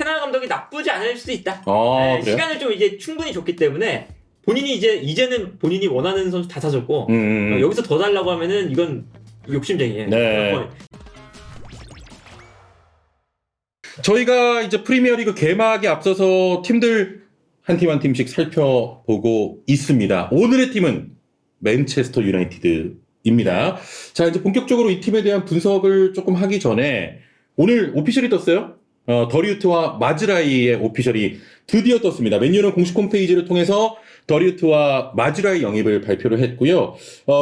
테나 감독이 나쁘지 않을 수도 있다. 그래요? 시간을 좀 이제 충분히 줬기 때문에 본인이 이제는 본인이 원하는 선수 다 사줬고 여기서 더 달라고 하면은 이건 욕심쟁이에요. 네. 저희가 이제 프리미어리그 개막에 앞서서 팀들 한 팀 한 팀씩 살펴보고 있습니다. 오늘의 팀은 맨체스터 유나이티드입니다. 자, 이제 본격적으로 이 팀에 대한 분석을 조금 하기 전에 오늘 오피셜이 떴어요. 더리우트와 마즈라이의 오피셜이 드디어 떴습니다. 맨유는 공식 홈페이지를 통해서 더리우트와 마즈라이 영입을 발표를 했고요.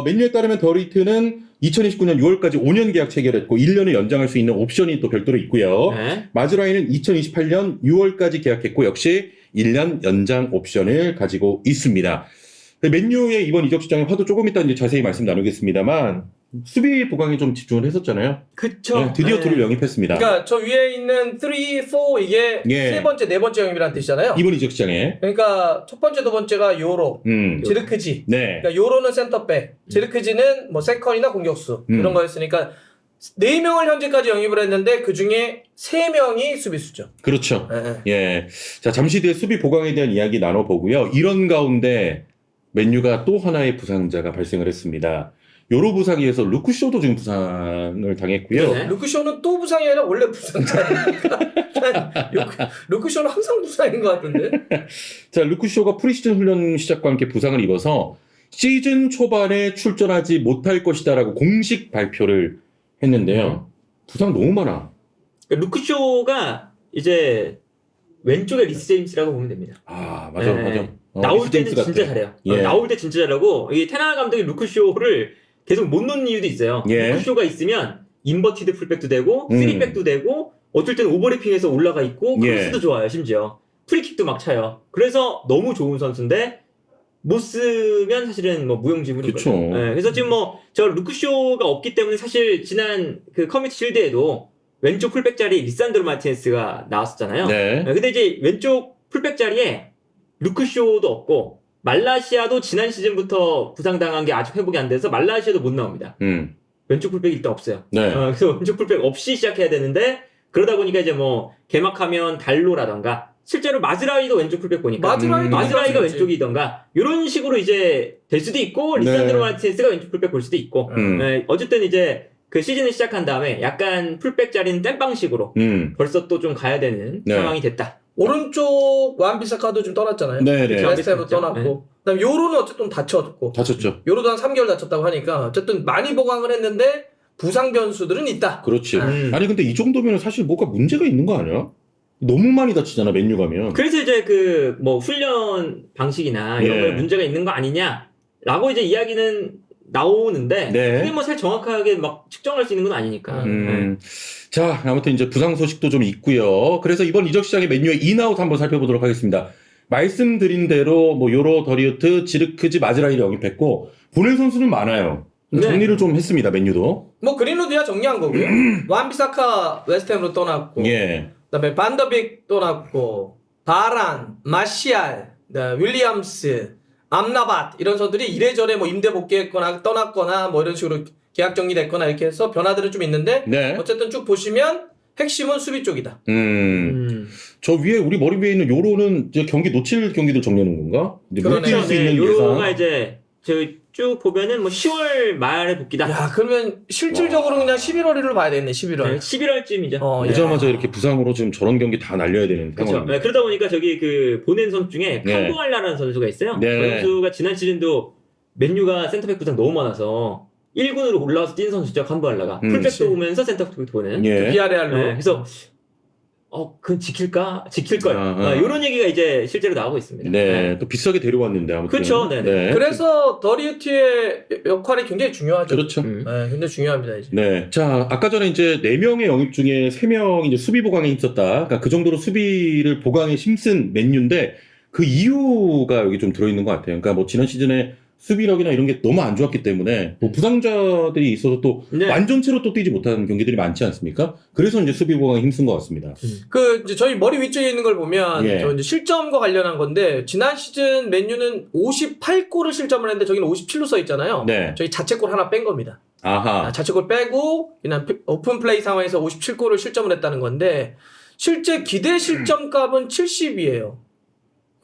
맨유에 따르면 더리우트는 2029년 6월까지 5년 계약 체결했고 1년을 연장할 수 있는 옵션이 또 별도로 있고요. 네. 마즈라이는 2028년 6월까지 계약했고 역시 1년 연장 옵션을 가지고 있습니다. 맨유의 이번 이적 시장의 화도 조금 이따 이제 자세히 말씀 나누겠습니다만 수비 보강에 좀 집중을 했었잖아요. 그쵸. 네, 드디어 둘을 영입했습니다. 그러니까 저 위에 있는 3, 4 이게 예. 세 번째, 네 번째 영입이라는 뜻이잖아요. 이번 이적 시장에. 그러니까 첫 번째, 두 번째가 요로, 지르크지. 네. 그러니까 요로는 센터백, 지르크지는 뭐 세컨이나 공격수 이런 거였으니까 4명을 현재까지 영입을 했는데 그 중에 3명이 수비수죠. 그렇죠. 네. 예. 자, 잠시 뒤에 수비 보강에 대한 이야기 나눠보고요. 이런 가운데 맨유가 또 하나의 부상자가 발생을 했습니다. 요로 부상에 의해서 루크쇼도 지금 부상을 당했고요. 네. 루크쇼는 또 부상이 아니라 원래 부상자니까. 루크쇼는 항상 부상인 것 같은데. 자, 루크쇼가 프리시즌 훈련 시작과 함께 부상을 입어서 시즌 초반에 출전하지 못할 것이다라고 공식 발표를 했는데요. 부상 너무 많아. 루크쇼가 이제 왼쪽에 리스 제임스라고 보면 됩니다. 아, 맞아, 네. 맞아. 나올 리스 때는 제임스 진짜 같아. 잘해요. 예. 나올 때 진짜 잘하고 이 테나 감독이 루크쇼를 계속 못 놓는 이유도 있어요. 예. 루크쇼가 있으면 인버티드 풀백도 되고 3백도 되고 어쩔 때는 오버래핑해서 올라가 있고 크로스도 좋아요. 심지어 프리킥도 막 차요. 그래서 너무 좋은 선수인데 못 쓰면 사실은 뭐 무용지물인 그쵸. 거죠. 네, 그래서 지금 뭐 저 루크쇼가 없기 때문에 사실 지난 그 커뮤니티 실드에도 왼쪽 풀백 자리에 리산드로 마티네스가 나왔었잖아요. 네. 근데 이제 왼쪽 풀백 자리에 루크쇼도 없고 말라시아도 지난 시즌부터 부상당한 게 아직 회복이 안 돼서 말라시아도 못 나옵니다. 왼쪽 풀백이 일단 없어요. 네. 그래서 왼쪽 풀백 없이 시작해야 되는데 그러다 보니까 이제 뭐 개막하면 달로라던가 실제로 마즈라이도 왼쪽 풀백 보니까 마즈라이가 왼쪽이던가 이런 식으로 이제 될 수도 있고 리산드로 마티네스가 왼쪽 풀백 볼 수도 있고 어쨌든 이제 그 시즌을 시작한 다음에 약간 풀백 자리는 땜방식으로 벌써 또 좀 가야 되는 상황이 됐다. 오른쪽 완비사카도 좀 떠났잖아요. 네네. 웨스트햄도 떠났고. 그다음 요로는 어쨌든 다쳤고. 다쳤죠. 요로도 한 3개월 다쳤다고 하니까 어쨌든 많이 보강을 했는데 부상 변수들은 있다. 그렇지. 아니 근데 이 정도면 사실 뭐가 문제가 있는 거 아니야? 너무 많이 다치잖아, 맨유 가면. 그래서 이제 그 뭐 훈련 방식이나 이런 거에 문제가 있는 거 아니냐라고 이제 이야기는 나오는데 그게 뭐 사실 정확하게 막 측정할 수 있는 건 아니니까. 자, 아무튼 이제 부상 소식도 좀 있고요. 그래서 이번 이적 시장에 맨유의 인아웃 한번 살펴보도록 하겠습니다. 말씀드린 대로 뭐 요로, 더리우트, 지르크지, 마즈라이를 영입했고 보낸 선수는 많아요. 정리를 좀 했습니다, 맨유도. 뭐 그린우드야 정리한 거고요. 완비사카 웨스트햄으로 떠났고. 그다음에 반더빅 떠났고 바란, 마시알, 윌리엄스, 암라밭 이런 선수들이 이래저래 뭐 임대 복귀했거나 떠났거나 뭐 이런 식으로 계약 정리됐거나 이렇게 해서 변화들은 좀 있는데 어쨌든 쭉 보시면 핵심은 수비 쪽이다. 저 위에 우리 머리 위에 있는 요로는 이제 경기 놓칠 경기도 정리하는 건가? 그렇죠. 요로가 이제 저희 쭉 보면은 뭐 10월 말에 복귀다. 야, 그러면 실질적으로 그냥 11월을 봐야 되겠네. 11월. 네, 11월쯤이죠. 오자마자 이렇게 부상으로 지금 저런 경기 다 날려야 되는 그렇죠. 네, 그러다 보니까 저기 그 보낸 선수 중에 캄보알라라는 선수가 있어요. 그 선수가 지난 시즌도 맨유가 센터백 부상 너무 많아서 1군으로 올라와서 뛴 선수죠. 캄보알라가. 풀백도 보면서 센터백도 보는. 비아레알로. 그래서 그건 지킬 거야. 이런 얘기가 이제 실제로 나오고 있습니다. 또 비싸게 데려왔는데 아무튼. 그렇죠. 그래서 더리우트의 역할이 굉장히 중요하죠. 그렇죠. 굉장히 중요합니다 이제. 자, 아까 전에 이제 4명의 영입 중에 3명이 이제 수비 보강에 힘썼다. 그러니까 그 정도로 수비를 보강에 힘쓴 맨유인데 그 이유가 여기 좀 들어있는 것 같아요. 그러니까 뭐 지난 시즌에 수비력이나 이런 게 너무 안 좋았기 때문에 뭐 부상자들이 있어서 또 완전체로 또 뛰지 못하는 경기들이 많지 않습니까? 그래서 이제 수비 보강에 힘쓴 것 같습니다. 그 이제 저희 머리 위쪽에 있는 걸 보면 저 이제 실점과 관련한 건데 지난 시즌 맨유는 58골을 실점을 했는데 저기는 57로 써 있잖아요. 저희 자책골 하나 뺀 겁니다. 자책골 빼고 그냥 오픈 플레이 상황에서 57골을 실점을 했다는 건데 실제 기대 실점값은 70이에요.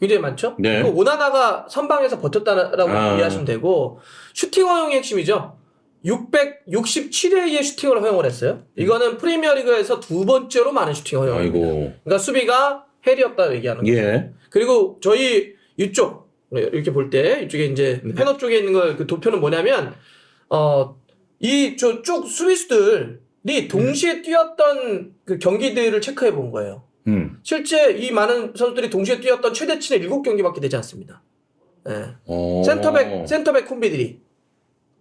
굉장히 많죠? 네. 오나나가 선방에서 버텼다라고 이해하시면 되고, 슈팅 허용이 핵심이죠. 667회의 슈팅을 허용을 했어요. 이거는 프리미어리그에서 두 번째로 많은 슈팅 허용입니다. 아이고. 그러니까 수비가 헬이었다 얘기하는 거예요. 예. 그리고 저희 이쪽 이렇게 볼 때 이쪽에 이제 패너 쪽에 있는 걸 그 도표는 뭐냐면 이 쭉 수비수들이 동시에 뛰었던 그 경기들을 체크해 본 거예요. 실제 이 많은 선수들이 동시에 뛰었던 최대치는 7경기밖에 되지 않습니다. 예. 센터백 콤비들이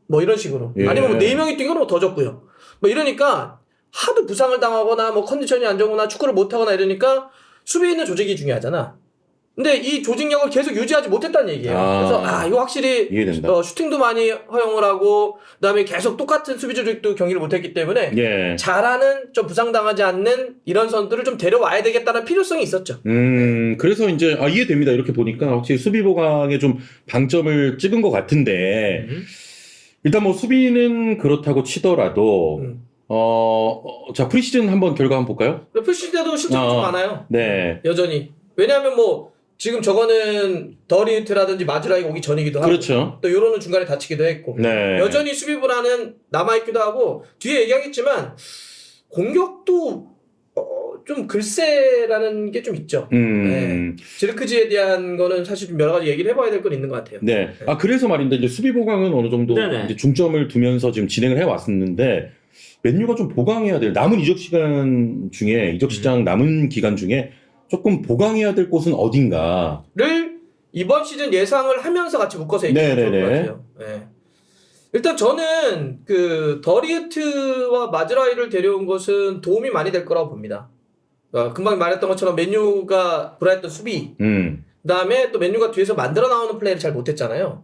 뭐 이런 식으로 예. 아니면 뭐 4명이 뛴 거는 더 적고요. 뭐 이러니까 하도 부상을 당하거나 뭐 컨디션이 안 좋거나 축구를 못 하거나 이러니까 수비에 있는 조직이 중요하잖아. 근데 이 조직력을 계속 유지하지 못했다는 얘기예요. 그래서 이거 확실히 이해된다. 슈팅도 많이 허용을 하고 그다음에 계속 똑같은 수비 조직도 경기를 못했기 때문에 예. 잘하는 좀 부상당하지 않는 이런 선수들을 좀 데려와야 되겠다는 필요성이 있었죠. 그래서 이제 이해됩니다. 이렇게 보니까 확실히 수비 보강에 좀 방점을 찍은 것 같은데 일단 뭐 수비는 그렇다고 치더라도 자 프리시즌 한번 결과 한번 볼까요? 프리시즌 때도 실점이 좀 많아요. 네. 여전히. 왜냐하면 뭐 지금 저거는 더리히트라든지 마즈라이가 오기 전이기도 하고 그렇죠. 또 요런은 중간에 다치기도 했고 네. 여전히 수비 불안은 남아있기도 하고 뒤에 얘기하겠지만 공격도 좀 글쎄라는 게 좀 있죠. 네. 지르크지에 대한 거는 사실 좀 여러 가지 얘기를 해봐야 될 건 있는 것 같아요. 네. 그래서 말인데 이제 수비 보강은 어느 정도 이제 중점을 두면서 지금 진행을 해왔었는데 맨유가 좀 보강해야 될 남은 이적 시간 중에 이적 시장 남은 기간 중에 조금 보강해야 될 곳은 어딘가를 이번 시즌 예상을 하면서 같이 묶어서 얘기하면 좋을 것 같아요. 네. 일단 저는 그 더리히트와 마즈라이를 데려온 것은 도움이 많이 될 거라고 봅니다. 금방 말했던 것처럼 맨유가 불안했던 수비, 그다음에 또 맨유가 뒤에서 만들어 나오는 플레이를 잘 못했잖아요.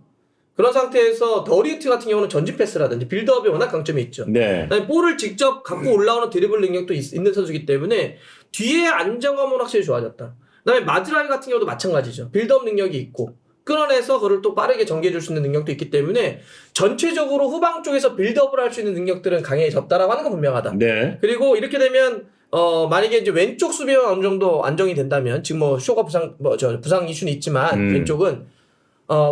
그런 상태에서 더리히트 같은 경우는 전진 패스라든지 빌드업에 워낙 강점이 있죠. 네. 그다음에 볼을 직접 갖고 올라오는 드리블 능력도 있는 선수이기 때문에 뒤에 안정감은 확실히 좋아졌다. 그다음에 마즈라이 같은 경우도 마찬가지죠. 빌드업 능력이 있고 끌어내서 그걸 또 빠르게 전개해 줄 수 있는 능력도 있기 때문에 전체적으로 후방 쪽에서 빌드업을 할 수 있는 능력들은 강해졌다라고 하는 건 분명하다. 네. 그리고 이렇게 되면 만약에 이제 왼쪽 수비가 어느 정도 안정이 된다면 지금 뭐 쇼가 부상 이슈는 있지만 왼쪽은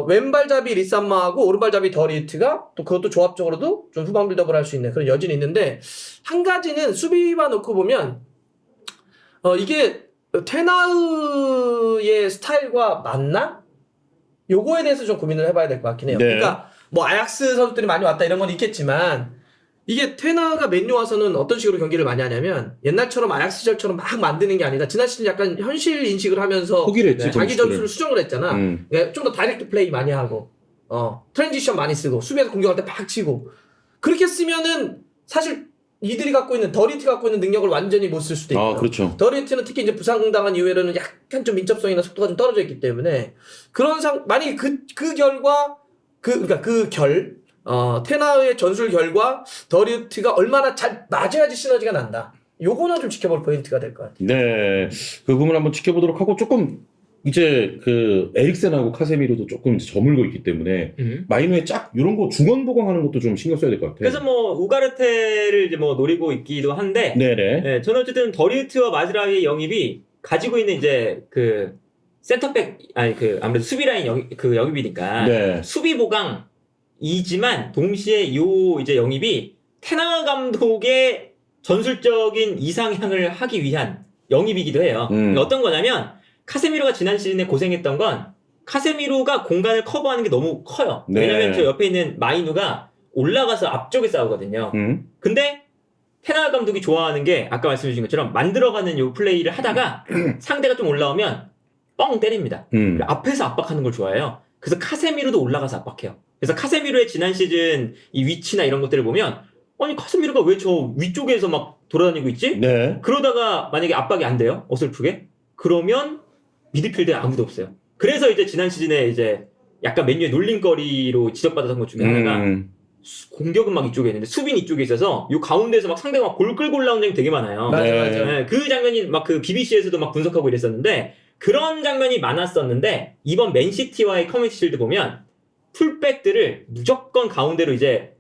왼발잡이 리산마하고 오른발잡이 더리히트가 또 그것도 조합적으로도 좀 후방 빌드업을 할 수 있는 그런 여진이 있는데 한 가지는 수비만 놓고 보면 이게 테나흐의 스타일과 맞나? 요거에 대해서 좀 고민을 해봐야 될 것 같긴 해요. 네. 그러니까 뭐 아약스 선수들이 많이 왔다 이런 건 있겠지만 이게 테나흐가 맨유 와서는 어떤 식으로 경기를 많이 하냐면 옛날처럼 아약스 시절처럼 막 만드는 게 아니라 지난 시즌 약간 현실 인식을 하면서 포기를 했지, 자기 전술을 수정을 했잖아. 그러니까 좀 더 다이렉트 플레이 많이 하고 트랜지션 많이 쓰고 수비에서 공격할 때 팍 치고 그렇게 쓰면은 사실 이들이 갖고 있는 더리히트 갖고 있는 능력을 완전히 못 쓸 수도 있고요. 그렇죠. 더리히트는 특히 이제 부상당한 이후에는 약간 좀 민첩성이나 속도가 좀 떨어져 있기 때문에 그런 만약에 그 결과 테나흐의 전술 결과 더리히트가 얼마나 잘 맞아야지 시너지가 난다. 요거는 좀 지켜볼 포인트가 될 것 같아요. 네. 그 부분 한번 지켜보도록 하고 조금 이제 그 에릭센하고 카세미로도 조금 이제 저물고 있기 때문에 마이너의 짝 이런 거 중원 보강하는 것도 좀 신경 써야 될 것 같아요. 그래서 뭐 우가르테를 이제 뭐 노리고 있기도 한데, 네네. 저는 어쨌든 더리히트와 마즈라이의 영입이 가지고 있는 이제 그 센터백 아무래도 수비 라인 영입이니까 네. 수비 보강이지만 동시에 요 이제 영입이 테나흐 감독의 전술적인 이상향을 하기 위한 영입이기도 해요. 어떤 거냐면 카세미로가 지난 시즌에 고생했던 건 카세미로가 공간을 커버하는 게 너무 커요. 네. 왜냐면 저 옆에 있는 마이누가 올라가서 앞쪽에 싸우거든요. 근데 테나흐 감독이 좋아하는 게 아까 말씀해 주신 것처럼 만들어가는 요 플레이를 하다가 상대가 좀 올라오면 뻥 때립니다. 앞에서 압박하는 걸 좋아해요. 그래서 카세미로도 올라가서 압박해요. 그래서 카세미로의 지난 시즌 이 위치나 이런 것들을 보면 아니 카세미로가 왜 저 위쪽에서 막 돌아다니고 있지? 네. 그러다가 만약에 압박이 안 돼요. 어설프게. 그러면 미드필드에 아무도 없어요. 그래서 이제 지난 시즌에 이제 약간 맨유의 놀림거리로 지적받았던 것 중에 하나가 공격은 막 이쪽에 있는데 수비는 이쪽에 있어서 요 가운데서 막 상대가 막 골 끌고 올라오는 장면이 되게 많아요. 맞아. 네, 그 장면이 막 그 BBC에서도 막 분석하고 이랬었는데 그런 장면이 많았었는데 이번 맨시티와의 커뮤니티 실드 보면 풀백들을 무조건 가운데로 이제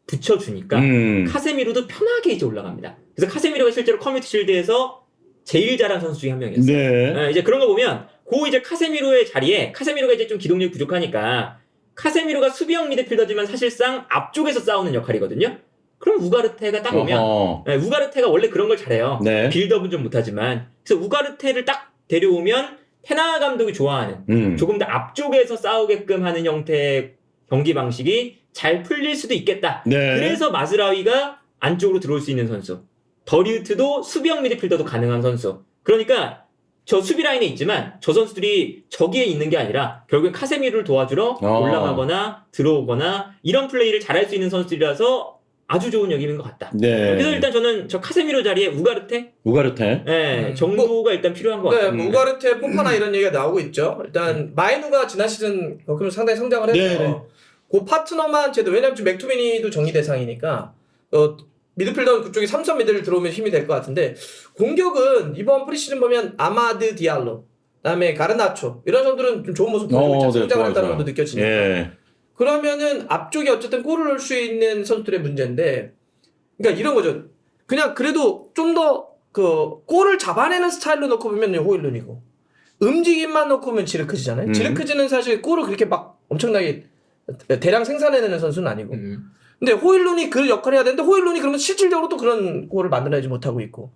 붙여주니까 카세미로도 편하게 이제 올라갑니다. 그래서 카세미로가 실제로 커뮤니티 실드에서 제일 잘한 선수 중에 한 명이었어요. 네. 이제 그런 거 보면 고 이제 카세미로의 자리에 카세미로가 이제 좀 기동력이 부족하니까 카세미로가 수비형 미드필더지만 사실상 앞쪽에서 싸우는 역할이거든요. 그럼 우가르테가 딱 오면 우가르테가 원래 그런 걸 잘해요. 네. 빌드업은 좀 못하지만 그래서 우가르테를 딱 데려오면 테나 감독이 좋아하는 조금 더 앞쪽에서 싸우게끔 하는 형태의 경기 방식이 잘 풀릴 수도 있겠다. 네. 그래서 마즈라위가 안쪽으로 들어올 수 있는 선수. 더리우트도 수비형 미드필더도 가능한 선수. 그러니까 저 수비 라인에 있지만 저 선수들이 저기에 있는 게 아니라 결국엔 카세미르를 도와주러 올라가거나 들어오거나 이런 플레이를 잘할 수 있는 선수들이라서 아주 좋은 역임인 것 같다. 네. 그래서 일단 저는 저 카세미로 자리에 우가르테 정도가 일단 필요한 것 같아요. 네, 우가르테, 포파나 이런 얘기가 나오고 있죠. 일단 마이누가 지난 시즌 그럼 상당히 성장을 했어요. 네. 그 파트너만 제도 왜냐면 지금 맥투미니도 정리 대상이니까 미드필더는 그쪽에 3선 미드를 들어오면 힘이 될 것 같은데 공격은 이번 프리시즌 보면 아마드 디알로 그다음에 가르나초 이런 선수들은 좀 좋은 모습 보여주고 있잖아요. 성장을 했다는 것도 느껴지니까. 예. 그러면은 앞쪽에 어쨌든 골을 넣을 수 있는 선수들의 문제인데 그러니까 이런 거죠. 그냥 그래도 좀 더 그 골을 잡아내는 스타일로 넣고 보면 호일룬이고 움직임만 넣고 보면 지르크지잖아요. 지르크지는 사실 골을 그렇게 막 엄청나게 대량 생산해내는 선수는 아니고 근데 호일룬이 그 역할을 해야 되는데 호일룬이 그러면 실질적으로 또 그런 골을 만들어내지 못하고 있고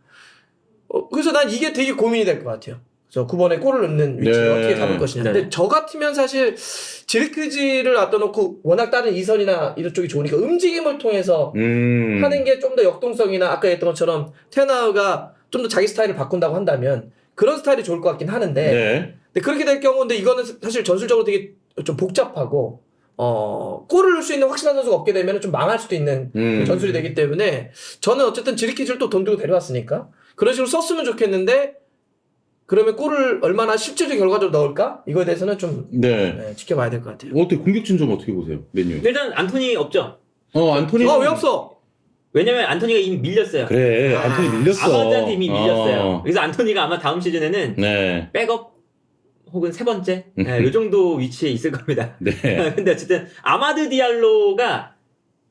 그래서 난 이게 되게 고민이 될 것 같아요. 그래서 9번에 골을 넣는 위치를 어떻게 잡을 것이냐. 근데 저 같으면 사실 지르크지를 놔둬놓고 워낙 다른 이선이나 이런 쪽이 좋으니까 움직임을 통해서 하는 게 좀 더 역동성이나 아까 했던 것처럼 테나우가 좀 더 자기 스타일을 바꾼다고 한다면 그런 스타일이 좋을 것 같긴 하는데 근데 그렇게 될 경우인데 이거는 사실 전술적으로 되게 좀 복잡하고 골을 넣을 수 있는 확실한 선수가 없게 되면 좀 망할 수도 있는 전술이 되기 때문에 저는 어쨌든 지르키즈를 또 돈 들고 데려왔으니까 그런 식으로 썼으면 좋겠는데 그러면 골을 얼마나 실질적 결과적으로 넣을까? 이거에 대해서는 좀 지켜봐야 될 것 같아요. 어떻게 공격진 좀 어떻게 보세요? 맨유. 일단 안토니 없죠? 안토니. 왜 없어? 왜냐면 안토니가 이미 밀렸어요. 그래, 안토니 밀렸어. 아마드한테 이미 밀렸어요. 그래서 안토니가 아마 다음 시즌에는 백업 혹은 세 번째 이 정도 위치에 있을 겁니다. 근데 어쨌든 아마드 디알로가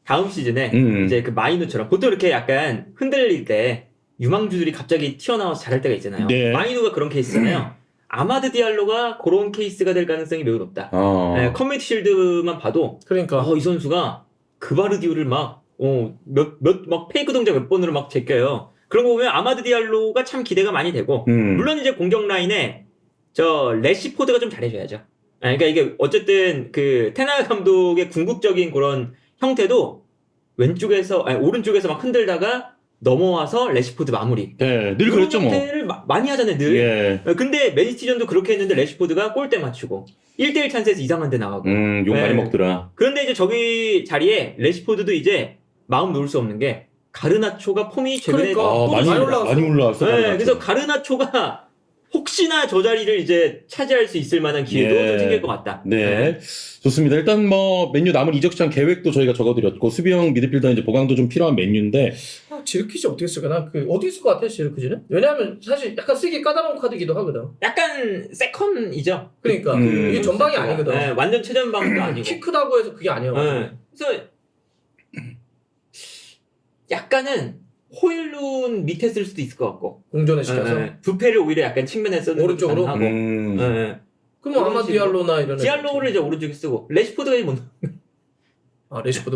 다음 시즌에 이제 그 마이누처럼 보통 이렇게 약간 흔들릴 때 유망주들이 갑자기 튀어나와서 잘할 때가 있잖아요. 마이누가 그런 케이스잖아요. 아마드 디알로가 그런 케이스가 될 가능성이 매우 높다. 커뮤니티 쉴드만 봐도 그러니까 이 선수가 그바르디오를 막 페이크 동작 몇 번으로 막 제껴요. 그런 거 보면 아마드 디알로가 참 기대가 많이 되고 물론 이제 공격 라인에 저 레시포드가 좀 잘해줘야죠. 그러니까 이게 어쨌든 그 테나 감독의 궁극적인 그런 형태도 오른쪽에서 막 흔들다가 넘어와서 레시포드 마무리. 늘 그랬죠 뭐. 형태를 많이 하잖아요, 늘. 근데 맨시티전도 그렇게 했는데 레시포드가 골대 맞추고 1대1 찬스에서 이상한 데 나가고. 욕 많이 먹더라. 그런데 이제 저기 자리에 레시포드도 이제 마음 놓을 수 없는 게 가르나초가 폼이 최근에 많이 올라왔어. 그래서 가르나초가 혹시나 저 자리를 이제 차지할 수 있을 만한 기회도 좀 생길 것 같다. 좋습니다. 일단 뭐 맨유 남은 이적 시장 계획도 저희가 적어드렸고 수비형 미드필더 이제 보강도 좀 필요한 맨유인데 지르키즈 어떻게 쓸까? 나 어떻게 쓸 것 같아 지르키즈는? 왜냐하면 사실 약간 쓰기 까다로운 카드기도 하거든. 약간 세컨이죠. 그러니까 이게 전방이 아니거든. 완전 최전방도 아니고. 키 크다고 해서 그게 아니야. 그래서 약간은 호일룬 밑에 쓸 수도 있을 것 같고 공존을 시켜서 부패를 오히려 약간 측면에 쓰는 오른쪽으로 하고 그럼 아마 디알로나 이런 디알로를 이제 오른쪽에 쓰고 레시포드가 못 레시포드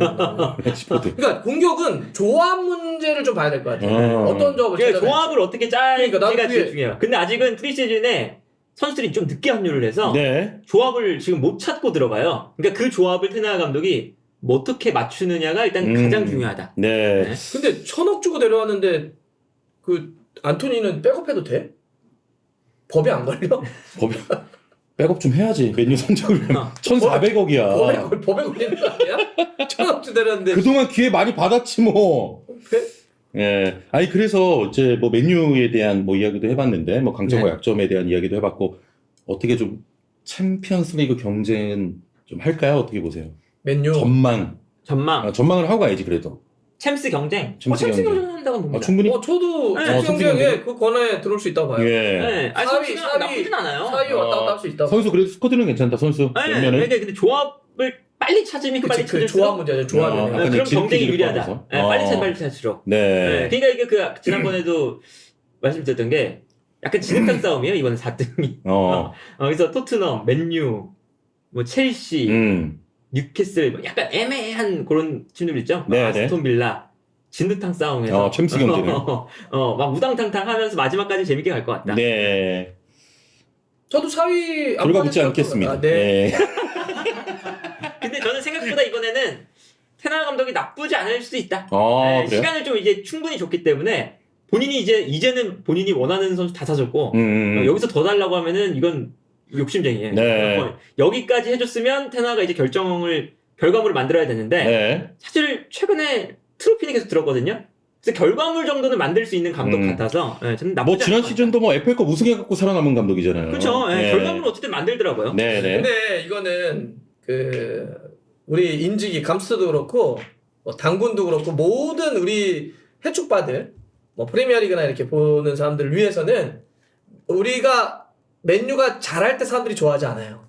그러니까 공격은 조합 문제를 좀 봐야 될 것 같아요. 어떤 조합을 조합을 어떻게 짜기가 제일 중요해요. 근데 아직은 프리시즌에 선수들이 좀 늦게 합류를 해서 조합을 지금 못 찾고 들어가요. 그러니까 그 조합을 테나 감독이 뭐 어떻게 맞추느냐가 일단 가장 중요하다. 근데 1,000억 주고 데려왔는데 그 안토니는 백업해도 돼? 법에 안 걸려? 백업 좀 해야지. 맨유 성적을 1,400억이야. 법에 걸리는 거 아니야? 1,000억 주 데려왔는데 그동안 기회 많이 받았지 뭐. 아니 그래서 이제 뭐 맨유에 대한 뭐 이야기도 해봤는데 뭐 강점과 약점에 대한 이야기도 해봤고 어떻게 좀 챔피언스리그 경쟁 좀 할까요? 어떻게 보세요? 맨유 전망을 하고 가야지 그래도. 챔스 경쟁? 챔스 경쟁 한다고 봅니다. 충분히? 저도 챔스 경쟁에 그 권에 들어올 수 있다고 봐요. 사위 나쁘진 않아요. 사위 왔다 갔다 할 수 있다고. 선수 그래도 스쿼드는 괜찮다 선수. 근데 조합을 빨리 찾으면 빨리 찾을 조합 문제죠. 조합이. 그럼 경쟁이 유리하다. 빨리 찾을수록. 그러니까 이게 지난번에도 말씀드렸던 게 약간 진흙탕 싸움이에요 이번 4등이. 그래서 토트넘, 맨유, 뭐 첼시, 뉴캐슬 뭐 약간 애매한 그런 팀들 있죠. 네, 아스톤 빌라 진흙탕 싸움에서 챔스 경기를 막 우당탕탕 하면서 마지막까지 재밌게 갈 것 같다. 네. 저도 4위 불과 붙지 않겠습니다. 네. 근데 저는 생각보다 이번에는 테나 감독이 나쁘지 않을 수도 있다. 그래요? 시간을 좀 이제 충분히 줬기 때문에 본인이 이제는 본인이 원하는 선수 다 사줬고 여기서 더 달라고 하면은 이건 욕심쟁이에요. 네. 여기까지 해줬으면 테나가 이제 결과물을 만들어야 되는데 네. 사실 최근에 트로피는 계속 들었거든요. 그래서 결과물 정도는 만들 수 있는 감독 같아서 저는 나쁘지 뭐 지난 않을 것 시즌도 뭐 FA컵 우승해갖고 살아남은 감독이잖아요. 그렇죠. 네. 결과물을 어쨌든 만들더라고요. 네네. 근데 이거는 우리 인직이 감스도 그렇고 뭐 당군도 그렇고 모든 우리 해축바들 뭐 프리미어리그나 이렇게 보는 사람들을 위해서는 우리가 맨유가 잘할 때 사람들이 좋아하지 않아요.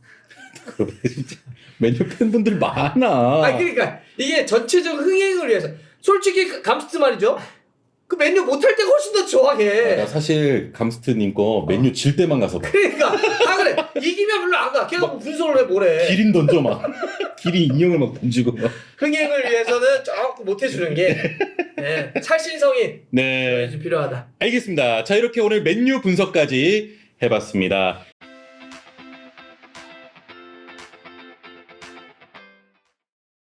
진짜 맨유 팬분들 많아. 아니 그러니까 이게 전체적 흥행을 위해서 솔직히 감스트 말이죠. 그 맨유 못할 때가 훨씬 더 좋아해. 나 사실 감스트님 거 맨유 질 때만 가서 봐. 그러니까 그래 이기면 별로 안 가. 걔가 분석을 해 뭐래. 기린 던져 막. 기린 인형을 막 던지고 막. 흥행을 위해서는 조금 못해주는 게 찰신성이 네. 필요하다. 알겠습니다. 자 이렇게 오늘 맨유 분석까지 해봤습니다.